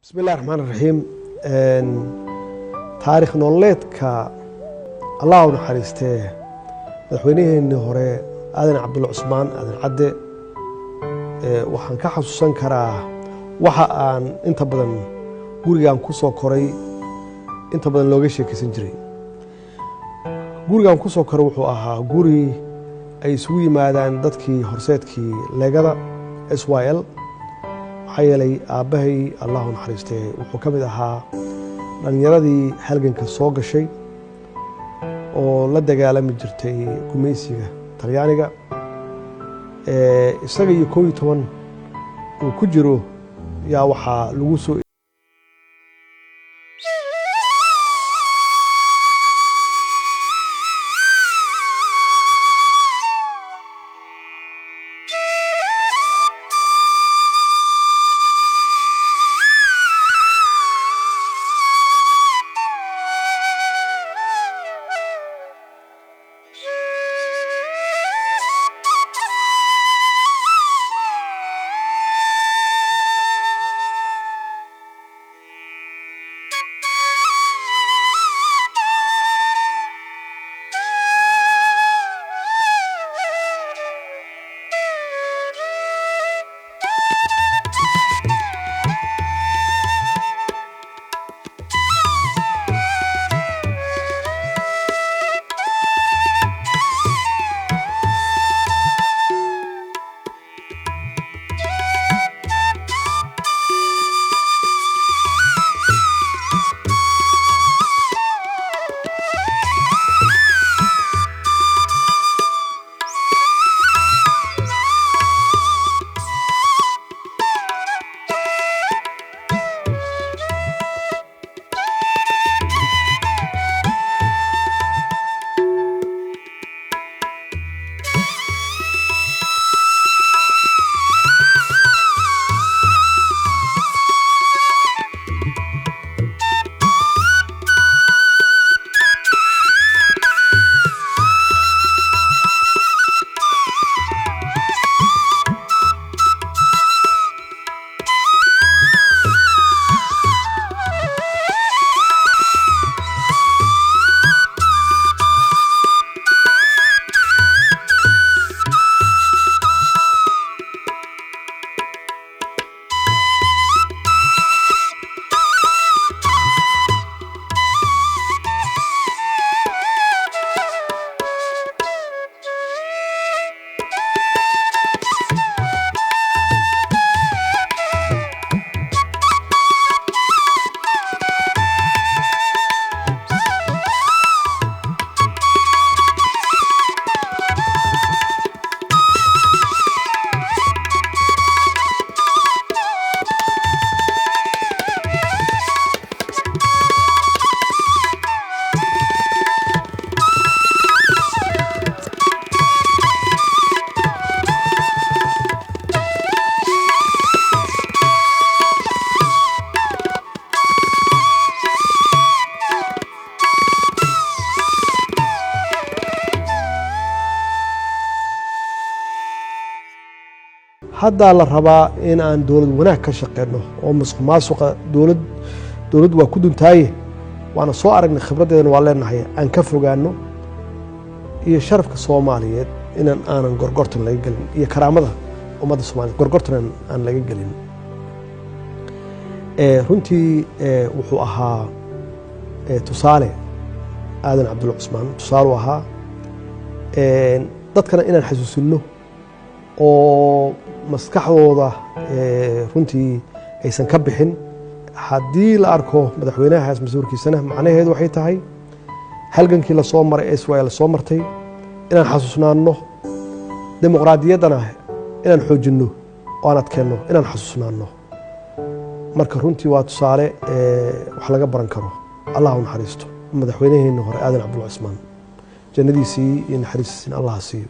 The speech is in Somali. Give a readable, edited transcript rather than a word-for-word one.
بسم الله الرحمن الرحيم. تاريخ نولدka الله naxariistee madaxweyniheenii hore aadan cabdulla cusmaan aadan cadde waxaan ka xasuusan karaa waxa aan inta badan gurigaan ku soo koray inta badan looga sheekaysan jiray. Gurigaan ku soo koray wuxuu ahaa guri ay isugu yimaadaan dadkii horseedkii leegada SYL. حيالي أبهي الله نحرسته وحكمت أها لأن يردي هلجن كسوق الشيء ولدى قال مجرتي كوميسية تريانية استجى يكوي طبعا وكجرو يا وحى لوسو هذا الربا إن عن دولة وناك كشقينه ومسخ ماسوق دولة وكودن تايه وأنا صار إن خبرتي إن والله نحيا أن كفروا عنه هي شرف كصومالية إن أنا قرقرتن لا يقلن هي كرامته وما الصومالي قرقرتن أن لا يقلن رنتي وحوها تصالح آدم عبد الله عثمان تصالوها ضد كان إن الحسوسينه oo maskaxdooda runtii aysan ka bixin haddii la arko madaxweynahaas masuulkiisana macnaheedu waxay tahay halgankii la soo maray SYL soo martay inaan xasuusnaano dimuqraadiyaddana inaan xoojinno oo aan adkeenno inaan xasuusnaano marka runtii waa tusaale wax laga baran karo allah u naxariisto madaxweynaheenii hore aadan cabdulla cusmaan jannadiisii iyo naxariistiisina allah siiyo